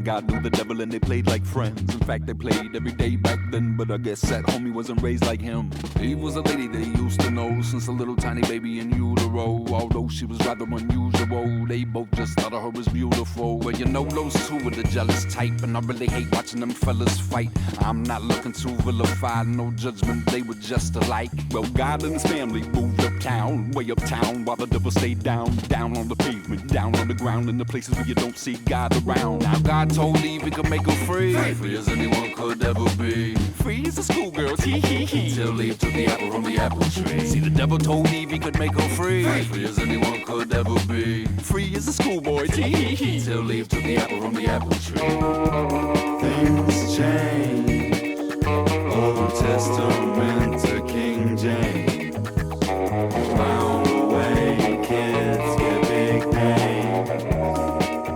God knew the devil and they played like friends. In fact, they played every day back then, but I guess that homie wasn't raised like him. Eve was a lady they used to know since a little tiny baby in utero. Although she was rather unusual, they both just thought of her as beautiful. Well, you know those two were the jealous type, and I really hate watching them fellas fight. I'm not looking to vilify, no judgment, they were just alike. Well, God and his family moved uptown, way uptown, while the devil stayed down, down on the pavement, down on the ground, in the places where you don't see God around. Now God told Eve he could make her free, free as anyone could ever be. Free as a schoolgirl, tee hee hee, till Eve took the apple from the apple tree. See, the devil told Eve he could make her free, free as anyone could ever be. Free as a schoolboy, tee hee hee, till Eve took the apple from the apple tree. Things change, Old Testament to King James. Round the way, kids get big names,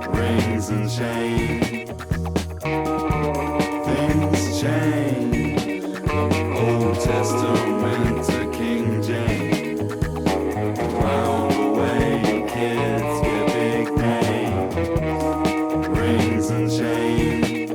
rings and chains. Things change, Old Testament to King James. Round the way, kids get big names, rings and chains.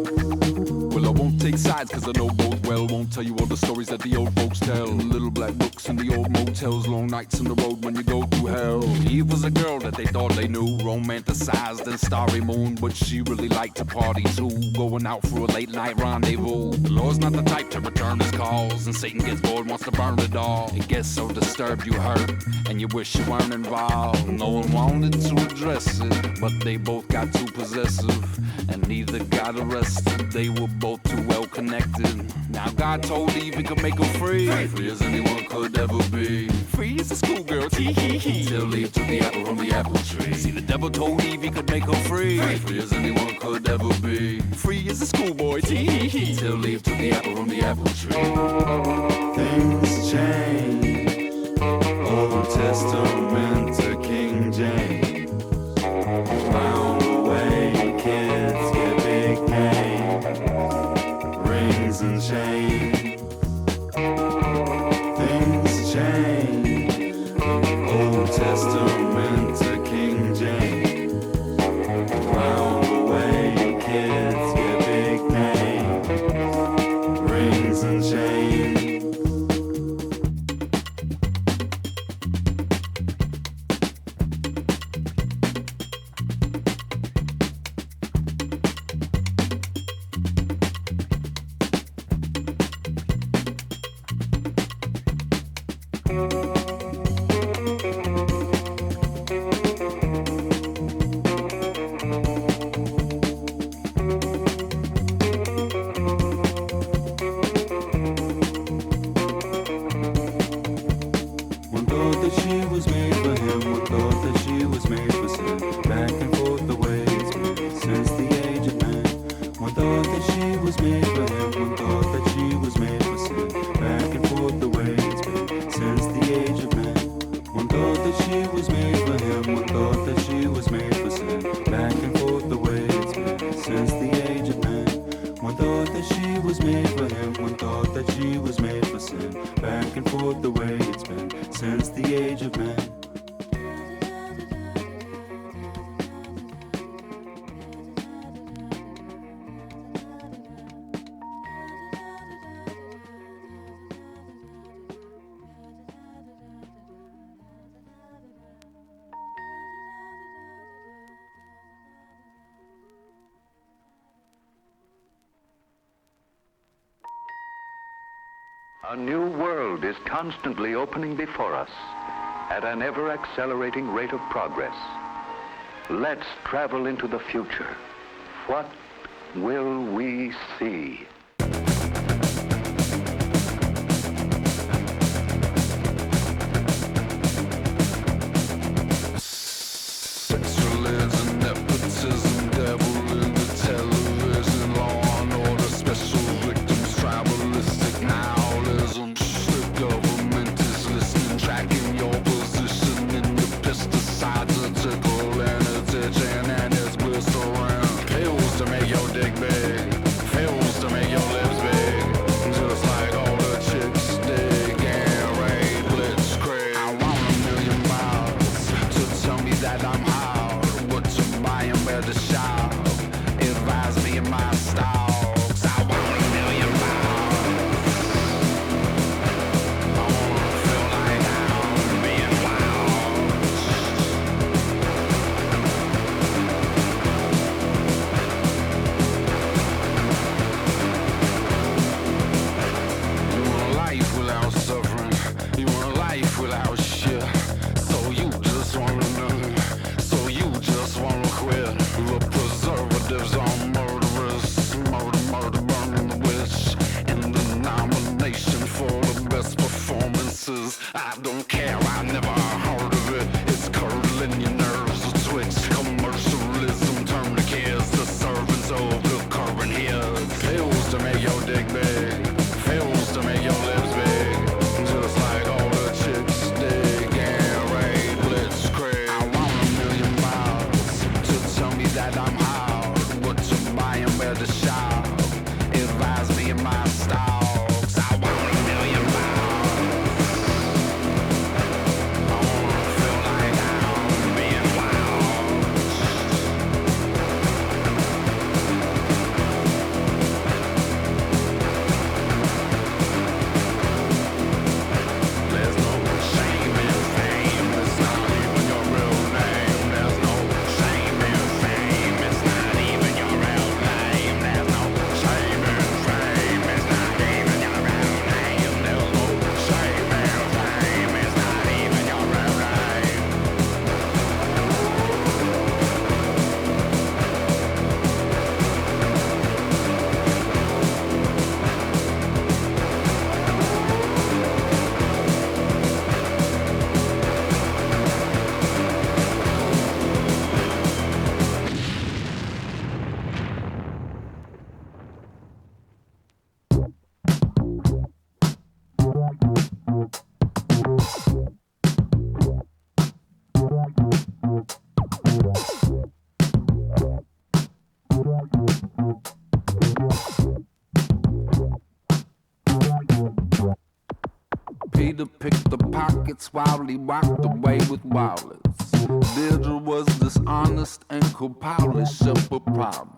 Well, I won't take sides cause I know both well. Won't tell you all the stories that the old folks tell. Little black books in the old motels, long nights on the road when you go through hell. Eve was a girl that they thought they knew, romanticized and starry moon, but she really liked to party too, going out for a late night rendezvous. The Lord's not the type to return his calls, and Satan gets bored, wants to burn it all. It gets so disturbed you hurt, and you wish you weren't involved. No one wanted to address it, but they both got too possessive, and neither got arrested. They were both too well connected. Now God told Eve he could make her free, free as anyone could ever be. Free as a schoolgirl, tee hee hee, till Eve took the apple from the apple tree. See, the devil told Eve he could make her free, free as anyone could ever be. Free as a schoolboy, tee hee hee, till Eve took the apple from the apple tree. Things change, Old Testament to King James. Round the way, kids get big names, rings and chains. Things change, Old Testament to King James. Round the way, kids get big names, rings and chains. A new world is constantly opening before us at an ever-accelerating rate of progress. Let's travel into the future. What will we see? Sexualism, nepotism, devil in the television, law and order, special victims, tribalistic nihilism. The government is listening, tracking your position, and your pesticides are tickling attention, and it's blistering. Pills to make your dick big, pills to make your lips big, just like all the chicks dig and raid blitzkrieg. I want $1,000,000 miles to tell me that I'm hot, what to buy and where to shop. Advise me to pick the pockets while he walked away with Wallace. Deirdre was dishonest and could polish up a promise.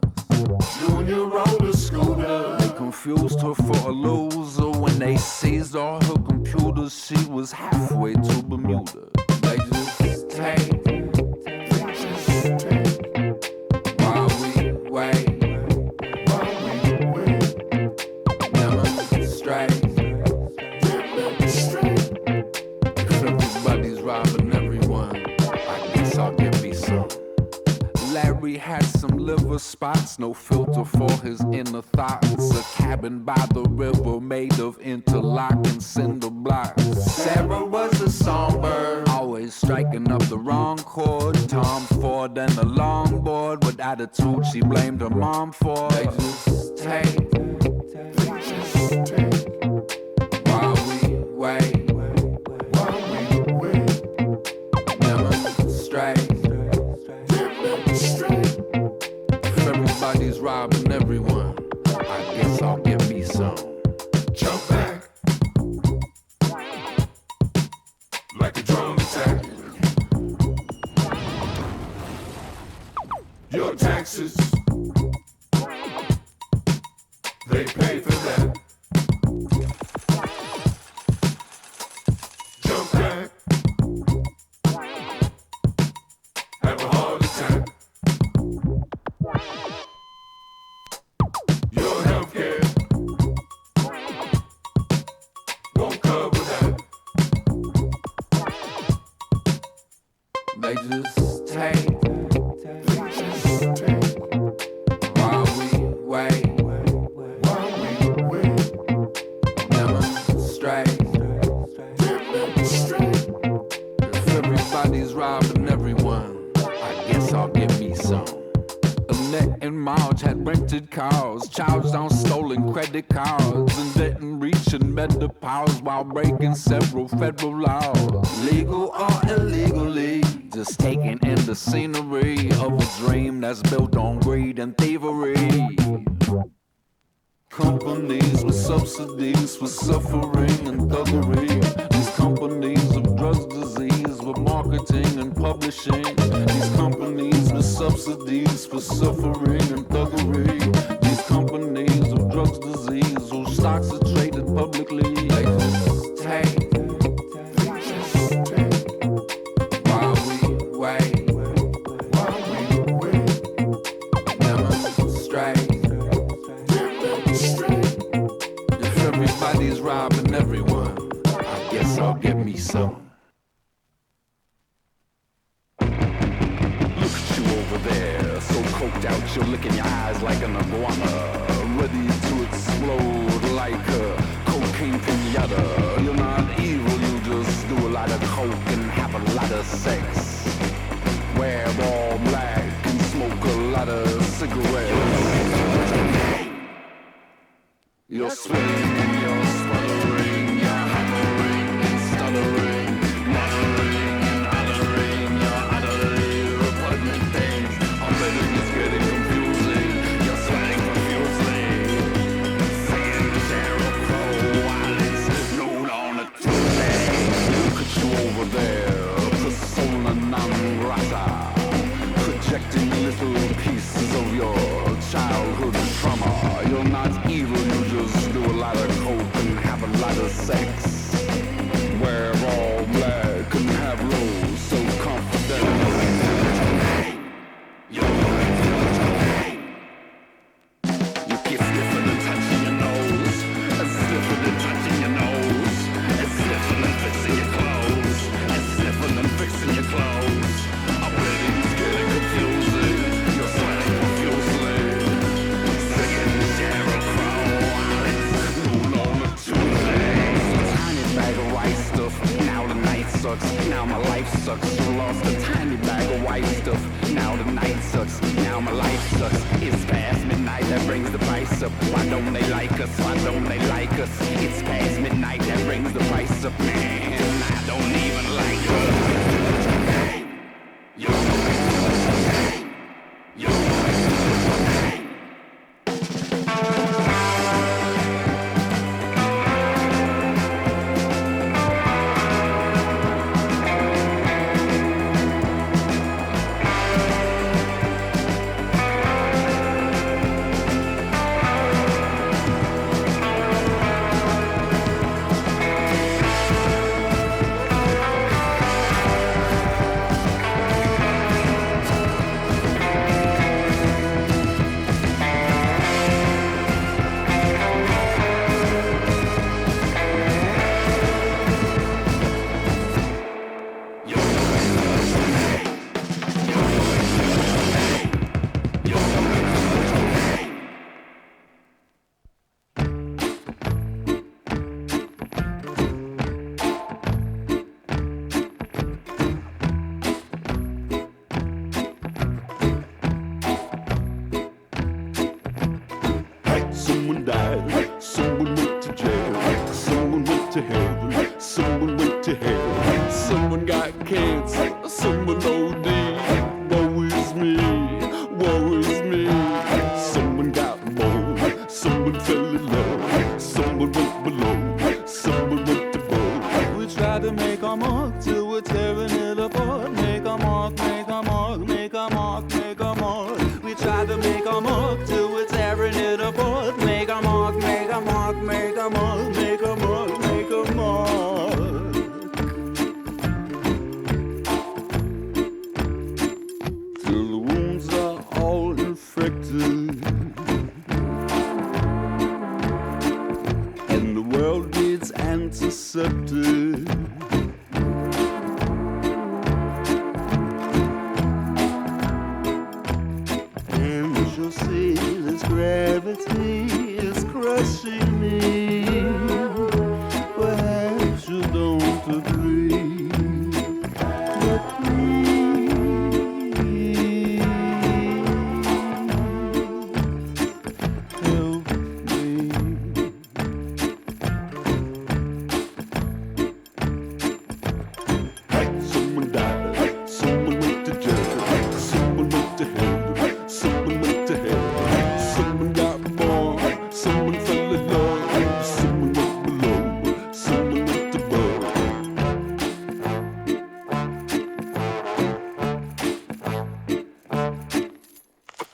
Junior roller scooter. They confused her for a loser. When they seized all her computers, she was halfway to Bermuda. They just take while we wait. Demonstrate. If everybody's robbing everyone, I guess I'll get me some. Larry had some liver spots, no filter for his inner thoughts. A cabin by the river made of interlocking cinder blocks. Sarah was a songbird, always striking up the wrong chord. Tom Ford and a longboard with attitude she blamed her mom for. They just take while we wait. Demonstrate. Everybody's robbing everyone, I guess I'll get me some. Jump back like a drone attack. Your taxes, they pay for that. Jump back, have a heart attack. Your healthcare won't cover that. They just take while we wait. Demonstrate. If everybody's robbing everyone, I guess I'll get me some. Annette and Marge had rented cars, charged on stolen credit cards, and didn't reach and met the powers while breaking several federal laws. Legal or illegally, just taking in the scenery of a dream that's built on greed and thievery. Companies with subsidies for suffering and thuggery. These companies of drugs, disease, with marketing and publishing. These companies with subsidies for suffering and thuggery. These companies of drugs, disease, whose stocks are traded publicly. They just take while we wait. Demonstrate. If everybody's robbing everyone, I guess I'll get me some. Look at you over there, so coked out you're licking your eyes like an iguana, ready to explode like a cocaine pinata. You're not evil, you just do a lot of coke and have a lot of sex. Wear all black and smoke a lot of cigarettes. You're sweating, you're sputtering, you're hammering and stuttering, muttering and uttering your utterly repugnant things. I'm betting it's getting confusing. You're sweating profusely, singing Sheryl Crow while it's noon on a Tuesday. Look at you over there, persona non grata, projecting little pieces of your childhood trauma. You're not evil, you just do a lot of coke and have a lot of sex. Wear all black and have low self-confidence. You keep sniffing and touching your nose, and sniffing and touching your nose, and sniffing and fixing your clothes, and sniffing and fixing your clothes. I'm ready, it's getting confusing. You're sweating profusely, singing Sheryl Crow while it's noon on a Tuesday. Tiny bag of white stuff, now the night sucks, now my life sucks. You lost a tiny bag of white stuff, now the night sucks, now my life sucks. It's past midnight, that brings the price up. Why don't they like us? Why don't they like us? It's past midnight, that brings the price up. Man, I don't even like us. You're Someone died, someone went to jail, someone went to heaven, someone went to hell, someone got cancer, someone OD. Woe is me, woe is me. Someone got bold, someone fell in love, someone went below, someone went to bold. We try to make a mark till we're tearing it apart. Make a mark, make a mark, make a mark, make a mark. We try to make a mark till we're tearing it apart. Make a mark, make a mark, make a mark, make a mark, make a mark. Till the wounds are all infected and the world gets antiseptic. You see, this gravity is crushing me. Perhaps you don't agree, but please help me. Someone died, someone went to jail, someone went to hell, someone went to hell, someone got born, someone fell in love, someone went below, someone went above.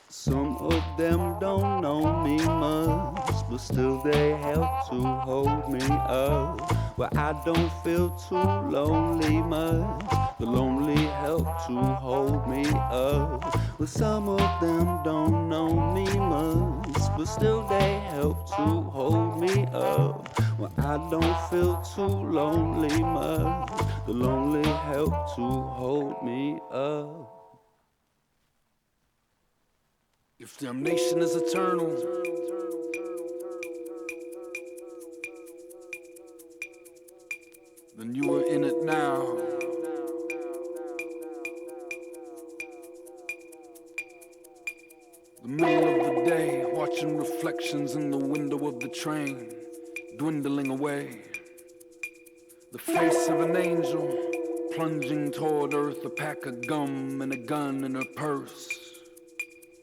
Some of them don't know me much, but still they help to hold me up. Well, I don't feel too lonely much. The lonely help to hold me up. Well, some of them don't know me much, but still they help to hold me up. Well, I don't feel too lonely much. The lonely help to hold me up. If damnation is eternal, then you are in it now. The middle of the day, watching reflections in the window of the train, dwindling away. The face of an angel, plunging toward earth, a pack of gum and a gun in her purse.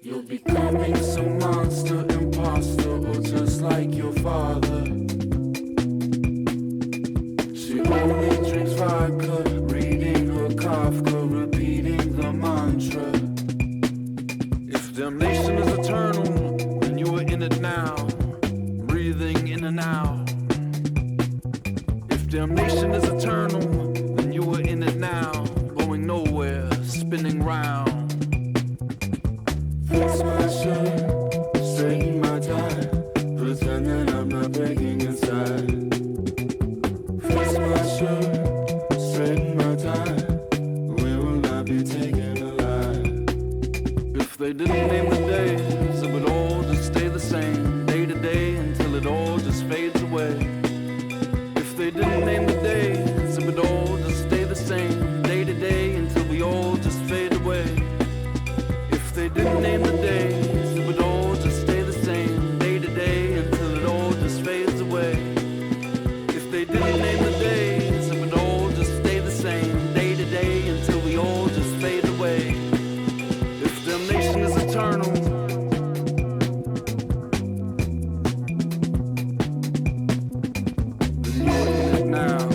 You're becoming some monster, imposter, or just like your father. She only drinks vodka, reading her Kafka, repeating the mantra. If damnation is eternal, then you are in it now, breathing in and out. If damnation is eternal, then you are in it now, going nowhere, spinning round. Fix my shirt, straighten my tie, pretending I'm not breaking inside. Fix my shirt, straighten my tie, we will not be taken alive. If they didn't name the days, it would all just stay the same, day to day until it all just fades away. If they didn't name the days, it would all just stay the same, day to day until we all just fade away. If they didn't name the days, it would all just stay the same, day to day until it all just fades away. If they didn't name the days, it would all just stay the same, day to day until we all just fade away. If damnation is eternal, then you are in it now,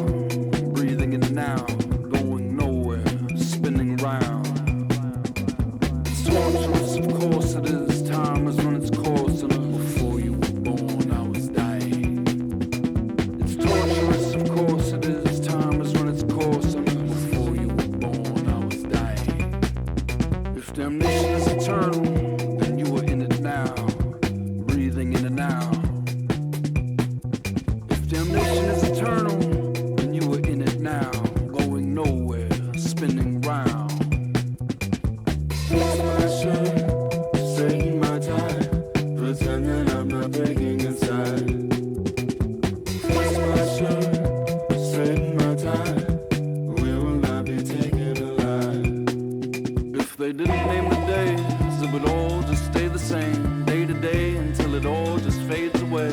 breathing in and out, going nowhere, spinning round. It's torturous, of course it is. Time has run its course, and before you were born, I was dying. It's torturous, of course it is. Time has run its course, and before you were born, I was dying. If damnation is eternal, then you are in it now, breathing in and out. If damnation is eternal, then you are in it now, going nowhere, spinning round. Fix my shirt, straighten my tie, pretending I'm not breaking inside. Fix my shirt, straighten my tie, we will not be taken alive. If they didn't name the days, it would all just stay the same, day to day until it all just fades away.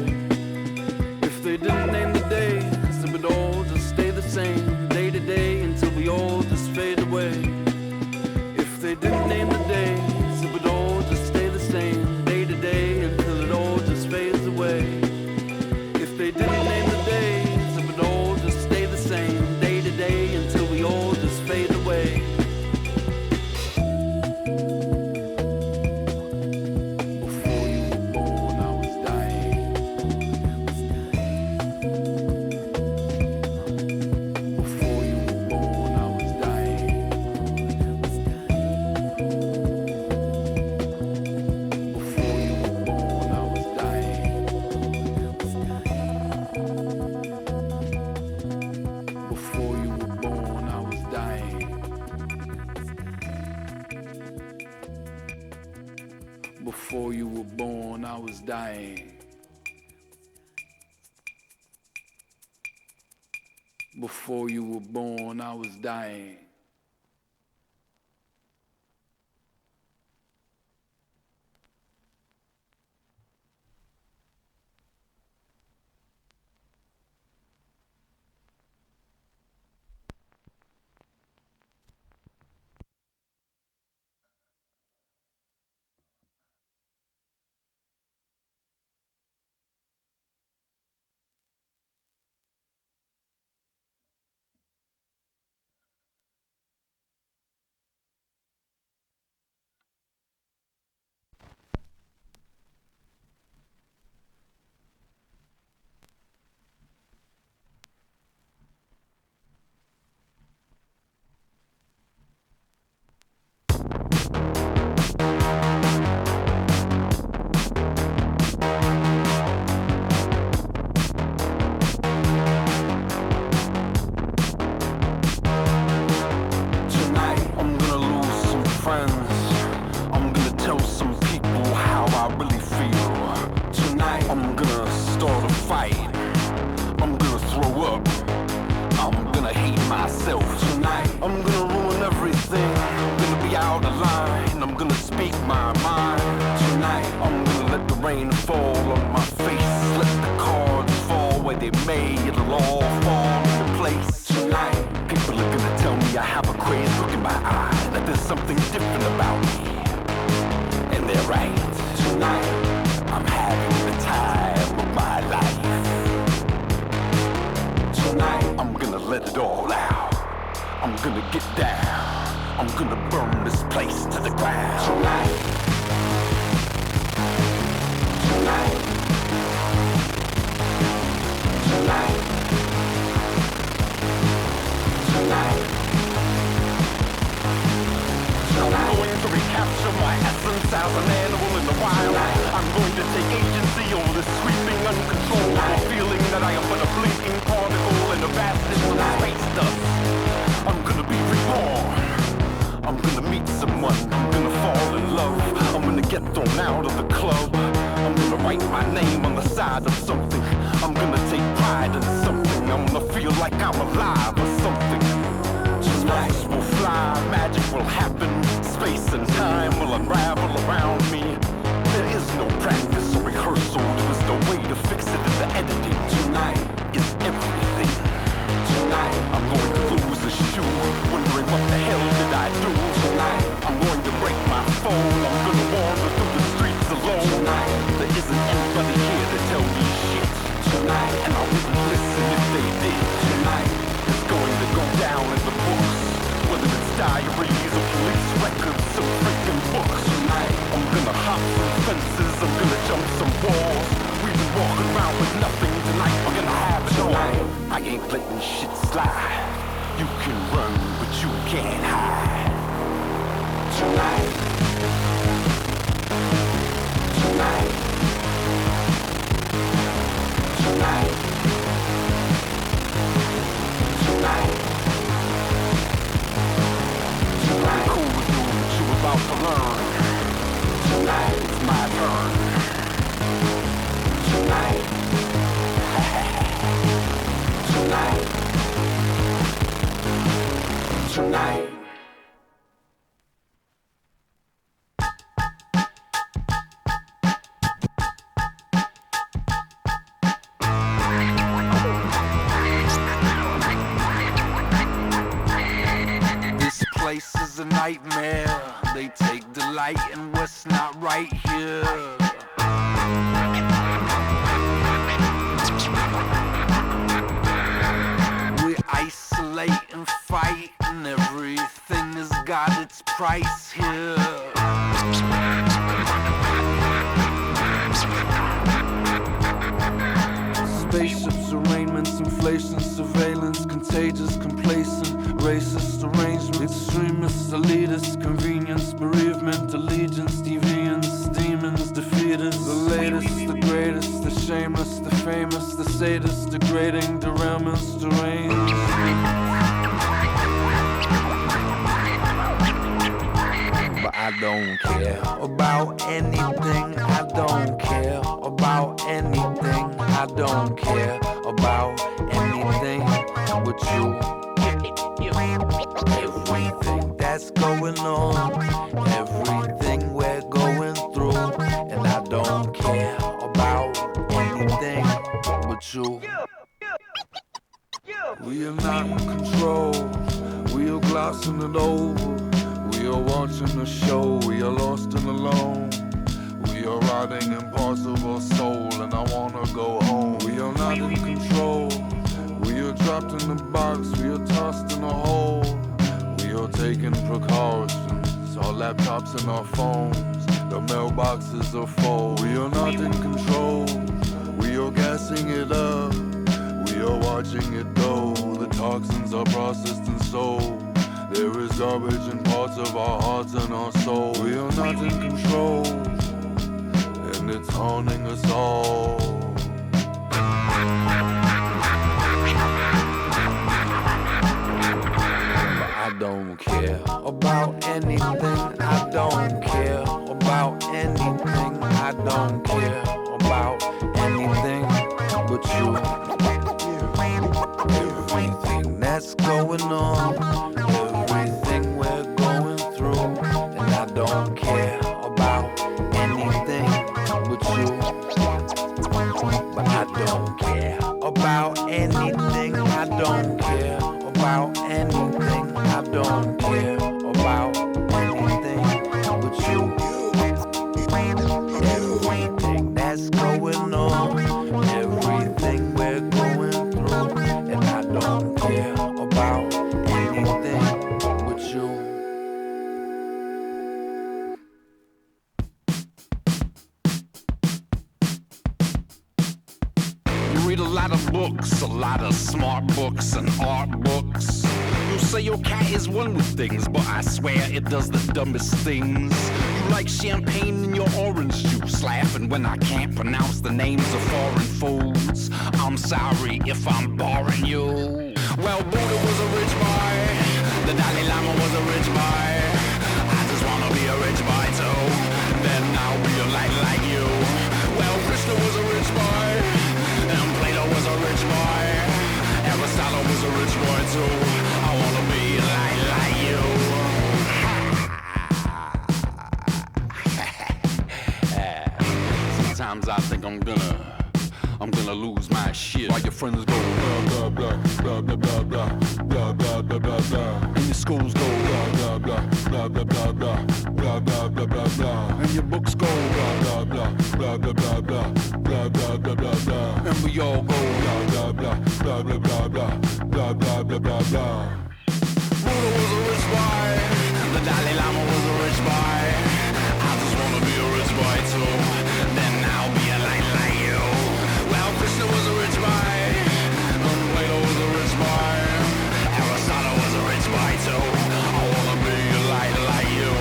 dying. Before you were born, I was dying. I don't care about anything. I don't care about anything. I don't care about anything with you. Everything that's going on, everything we're going through, and I don't care about anything with you. We are not in control, we are glossing it over. We are watching the show, we are lost and alone. We are riding in parts of our soul, and I wanna go home. We are not in control, we are trapped in a box, we are tossed in a hole. We are taking precautions, our laptops and our phones, the mailboxes are full. We are not in control, we are gassing it up, we are watching it go. The toxins are processed and sold. There is garbage in parts of our hearts and our soul. We are not in control, and it's haunting us all. I don't care about anything. I don't care about anything. I don't care about anything but you. Everything that's going on, everything we're going through, and I don't care about anything but you. But I don't care about anything. I don't care about anything. I don't care about anything but you. Everything that's going on, everything we're going through, and I don't care about anything but you. You read a lot of books, a lot of smart books and art books. You say your cat is one with things, but I swear it does the dumbest things. You like champagne in your orange juice, laughing when I can't pronounce the names of foreign foods. I'm sorry if I'm boring you. Well, Buddha was a rich boy, the Dalai Lama was a rich boy. I just wanna be a rich boy too, then I'll be a light like you. Well, Krishna was a rich boy, and Plato was a rich boy. Aristotle was a rich boy too. I wanna be a light like you. Sometimes I think I'm gonna lose my shit. While your friends go blah blah blah blah blah blah blah blah blah blah blah, and your schools go blah blah blah blah blah blah blah blah blah blah blah, and your books go blah blah blah blah blah blah blah blah blah blah blah, and we all go blah blah blah blah blah blah blah blah blah blah blah. Buddha was a rich boy, the Dalai Lama was a rich boy. I just wanna be a rich boy too, then I'll be a light like you. Well, Krishna was a rich boy, Plato was a rich boy, Aristotle was a rich boy too. I wanna be a light like you.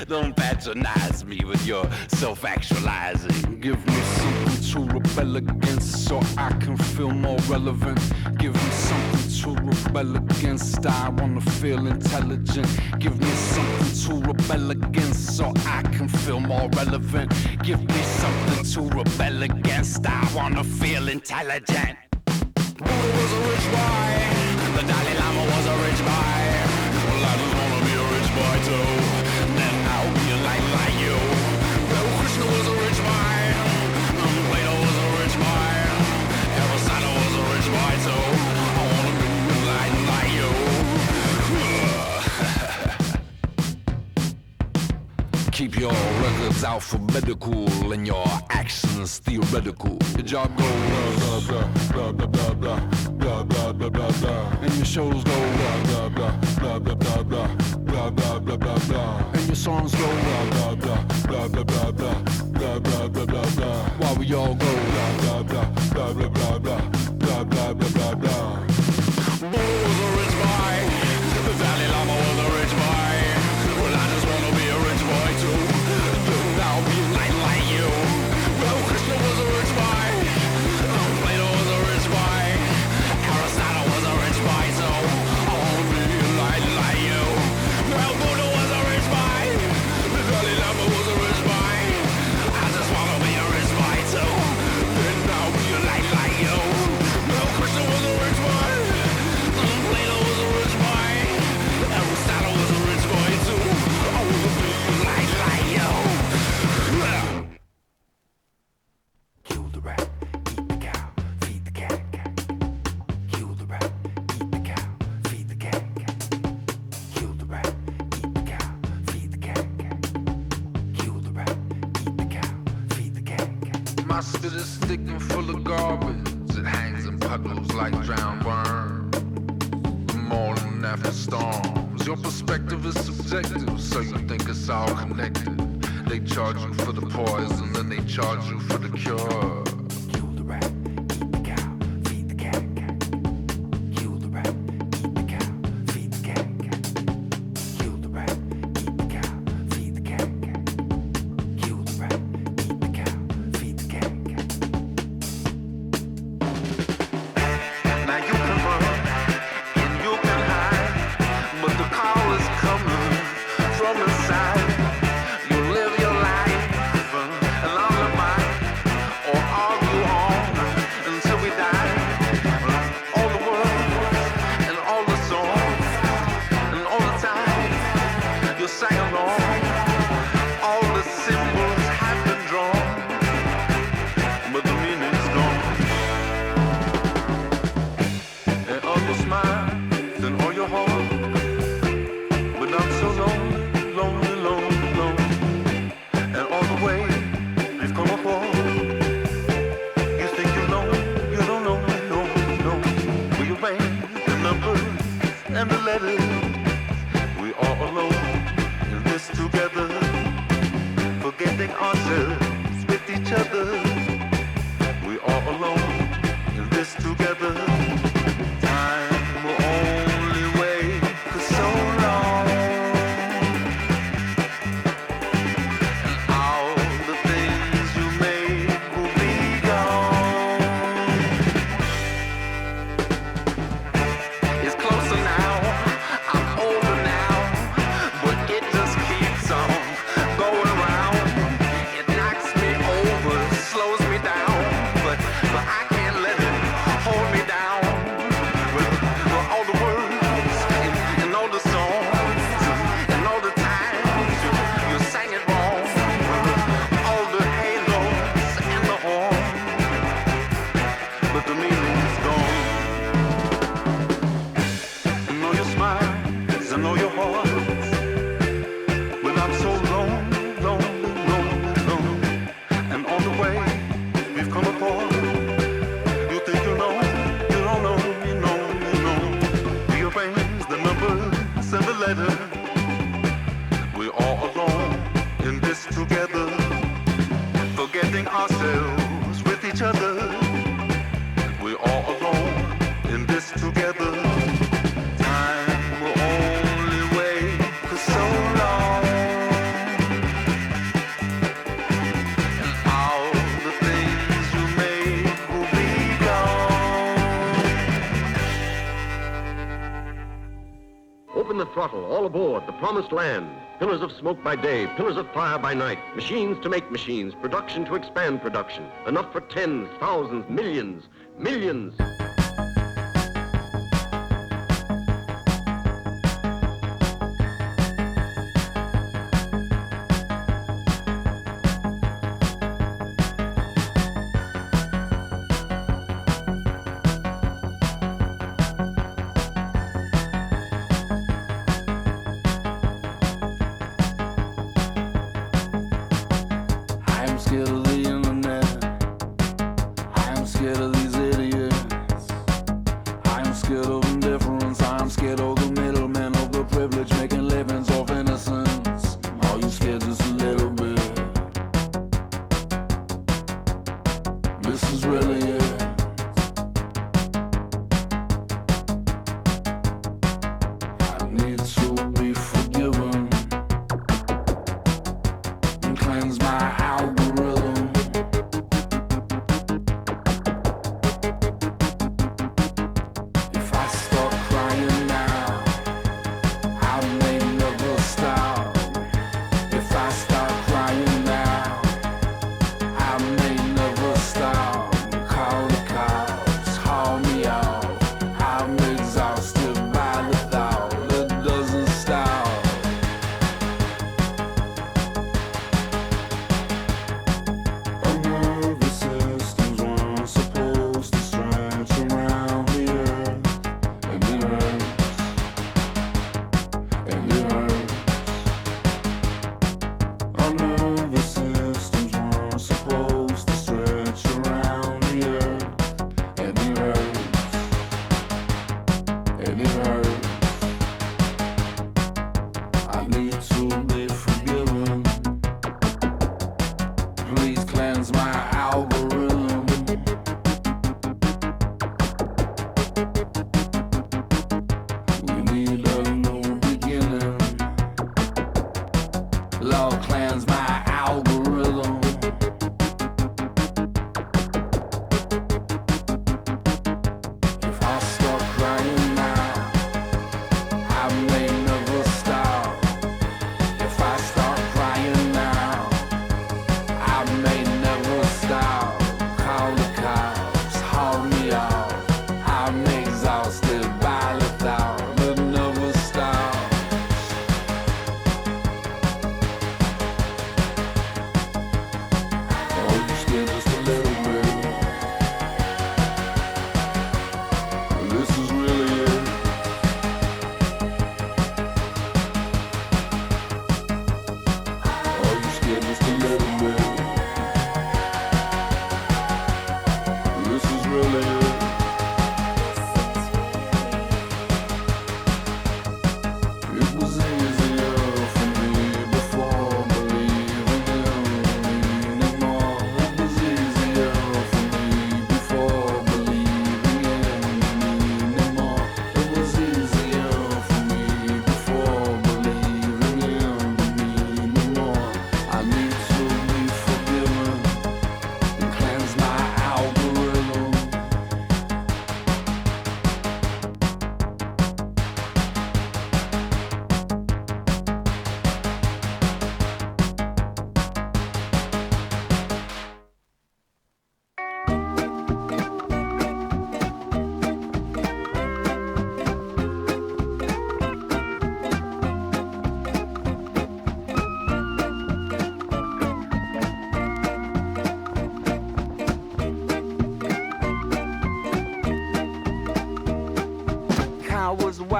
Don't patronize me with your self-actualizing. Give me something to rebel against so I can feel more relevant. Give me something to rebel against, I wanna feel intelligent. Give me something to rebel against so I can feel more relevant. Give me something to rebel against, I wanna feel intelligent. Buddha was a rich boy, the Dalai Lama was a rich boy. Well, I just wanna be a rich boy too, then I'll be a light like you. Well, Krishna was a rich boy, Plato was a rich boy, Aristotle was a rich boy too. I wanna be a light like you. Keep your records alphabetical and your actions theoretical. Your job go blah blah blah blah blah blah blah blah blah blah blah, and your shows go blah blah blah blah blah blah blah blah blah blah blah, and your songs go blah blah blah blah blah blah blah blah blah blah blah, while we all go blah blah blah blah blah blah blah blah blah blah blah. Buddha was a rich boy, the Dalai Lama was a rich boy. Well, I just wanna be a rich boy too, then I'll be a light like you. Well, Krishna was a rich boy, Plato was a rich boy, Aristotle was a rich boy My spit is thick and full of garbage. It hangs in puddles like drowned worms. The morning after storms. Your perspective is subjective, so you think it's all connected. They charge you for the poison, then they charge you for the cure. Kill the rat, eat the cow, feed the cat, cat. Kill the rat, eat the cow, feed the cat, cat. Kill the rat, eat the cow, feed the cat, cat. Kill the rat, eat the cow, feed the cat, cat. Now you can run and you can hide, but the call is coming from inside. You live your life and all of mine, or argue on until we die. All the words and all the songs and all the time you sang along. All the symbols have been drawn, but the meaning's gone. And all your smiles and all your heart, but I'm so lonely, lonely, lonely, lonely. And all the way we've come apart. You think you know, you don't know, no, no. We arrange the numbers and the letters. We are alone in this together, forgetting ourselves with each other. We are alone in this together. Time will only wait for so long. And all the things you made will be gone. It's closer now, I'm older now, but it just keeps on going round. It knocks me over, slows me down, but I can't let it hold me down. With all the words and all the songs and all the times you sang it wrong. All the halos and the horn, but the meaning's gone. And all your smiles and all your hearts, but I'm so lonely, lonely, lonely, lonely. And on the way we've come apart. You think you know, you don't know, you know, you know. We arrange the numbers and the letters. We're all alone in this together, forgetting ourselves with each other. We're all alone in this together. Time will only wait for so long. And all the things you made will be gone. Open the throttle, all aboard, the promised land. Pillars of smoke by day, pillars of fire by night. Machines to make machines, production to expand production. Enough for tens, thousands, millions, millions. I am scared of the internet. I am scared of these idiots. I am scared of indifference. I am scared of the middlemen, of the privilege, making livings off innocence. Are you scared just a little bit? This is really it. I need to be forgiven and cleanse my algorithm. If I start crying now, I may never stop. If I start crying now, I may never stop. Call the cops, haul me out. I'm exhausted by the thought it doesn't stop.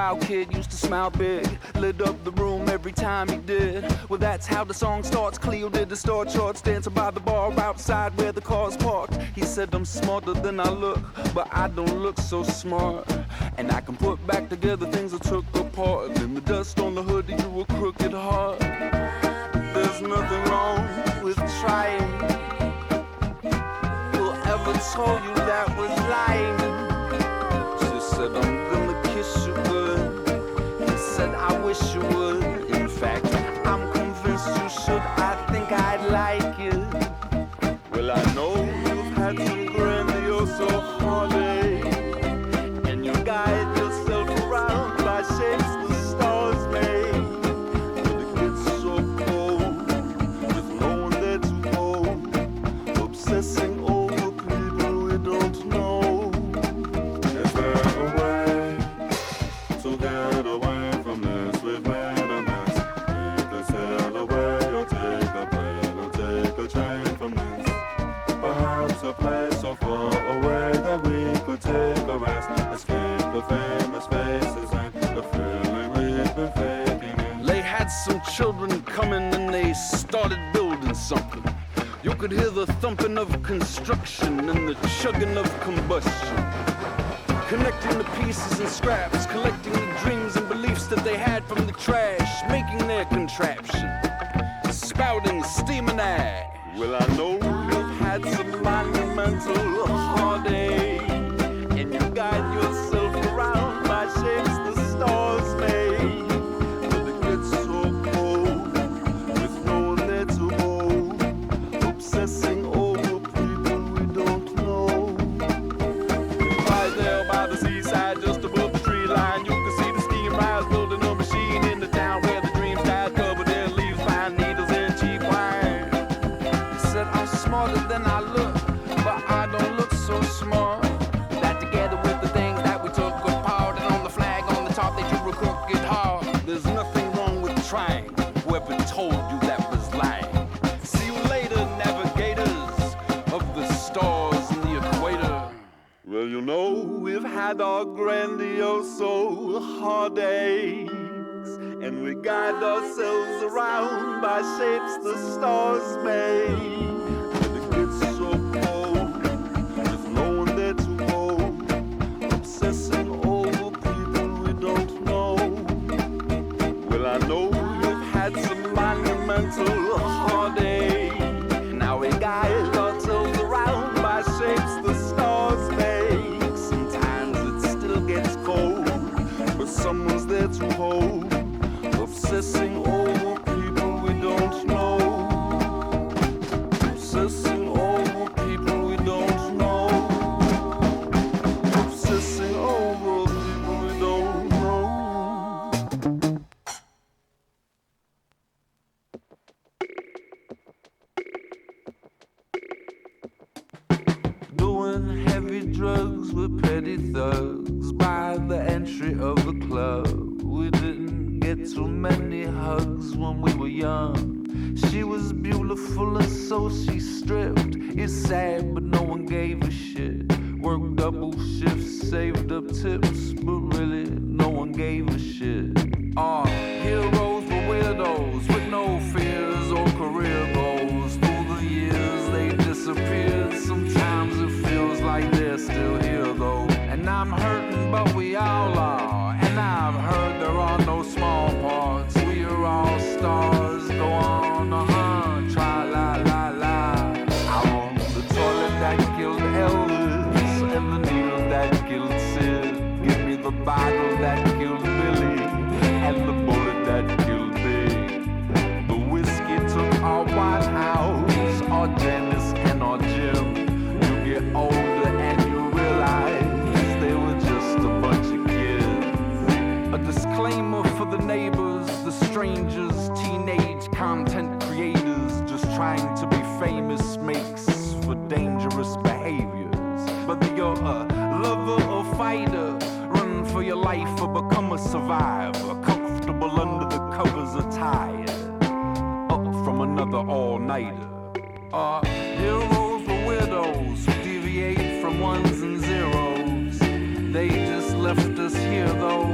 wild kid used to smile big, lit up the room every time he did. Well, that's how the song starts. Cleo did the star charts, dancing by the bar outside where the cars parked. He said I'm smarter than I look, but I don't look so smart. And I can put back together things I took apart. And in the dust on the hood, he drew a crooked heart. There's nothing wrong with trying. Whoever told you that was lying? She said I'm gonna kiss you good. He said I wish you would. In fact, I'm convinced you should. I think I'd like it. Well, I know you've had some grandiose heartache, and you guide yourself around by shapes the stars made. But it gets so cold with no one there to hold, obsessing over people we don't know. Is there a way to get away from this? We've made a mess. We could sail away or take a plane or take a train from this. Perhaps a place so far away that we could take a rest. Escape the famous faces and the feeling we've been faking in. They had some children coming and they started building something. You could hear the thumping of construction and the chugging of combustion. Connecting the pieces and scraps, collecting the dreams and beliefs that they had from the trash, making their contraption, spouting steam and ash. Well, I know you've had some monumental heartache, and you guide yourself around by shapes the stars made. But it gets so cold with no one there to hold, obsessing over people we don't know. Right there by the seaside, just above the tree line, you can see the steam rise, building a machine in the town where the dreams died, cover their leaves, find needles and cheap wine. He said I'm smarter than I look, but I don't look so smart. That together with the things that we took apart, and on the flag on the top they drew a crooked heart. There's nothing wrong with trying. Whoever told you that was lying. See you later, navigators of the stars and the equator. Well, you know we've had our grandiose heartaches, and we guide ourselves around by shapes the stars made. But it gets so cold with no one there to hold, obsessing over people we don't know. Well, I know you've had some monumental heartache. Now we guide ourselves around by shapes the stars make. Sometimes it still gets cold, but someone's there to hold, obsessing over people we don't know. Obsessing over people we don't know. Obsessing over people we don't know. Doing heavy drugs with petty thugs by the entry of the club. We didn't get too many hugs when we were young. She was beautiful and so she stripped. It's sad but no one gave a shit. Worked double shifts, saved up tips, but really no one gave a shit. Our heroes were weirdos with no fears or career goals. Through the years they disappeared. Sometimes it feels like they're still here though. And I'm hurting but we all are. And I've heard there are no small parts. We are all stars. Go on, try la la la. I'm on the toilet that killed Elvis and the needle that killed Sid. Give me the bottle that killed Billy and the bullet that killed Big. The whiskey took our White House, our Dennis and our Jim. You get older and you realize they were just a bunch of kids. A disclaimer for the neighbors, the strangers, teenage content creators just trying to be famous makes for dangerous behaviors. Whether you're a lover or fighter, run for your life or become a survivor, comfortable under the covers attire, up from another all-nighter. Our heroes were widows who deviate from ones and zeros. They just left us here though,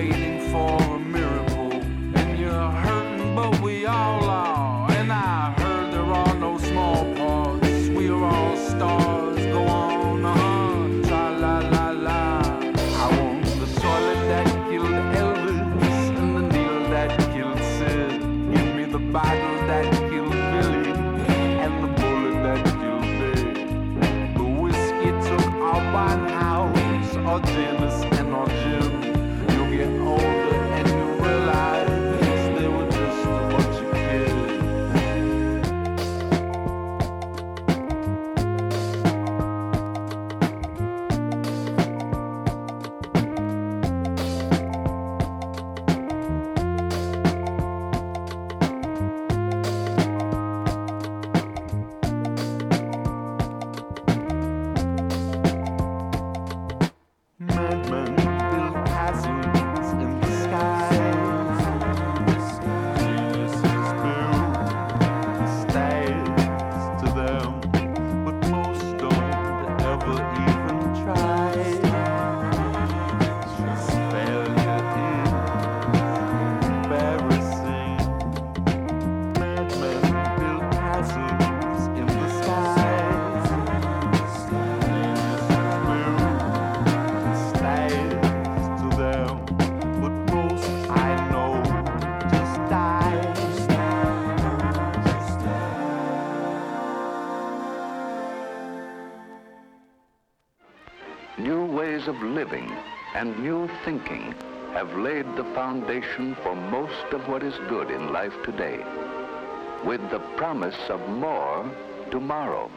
waiting for a miracle. And you're hurting, but we all are. And I heard there are no small parts. We are all stars. Go on, tra-la-la-la. I want the toilet that killed Elvis and the needle that killed Sid. Give me the bottle that killed Billy and the bullet that killed Big. The whiskey took our Winehouse, our Dennis and our Jim. You'll get older and you realize they were just a bunch of kids. Madmen build castles in the skies. Geniuses build stairs to them, but most don't ever even try. Failure is embarrassing. Madmen build castles in the skies. Geniuses build stairs to them, but most I know just die. New ways of living and new thinking have laid the foundation for most of what is good in life today, with the promise of more tomorrow.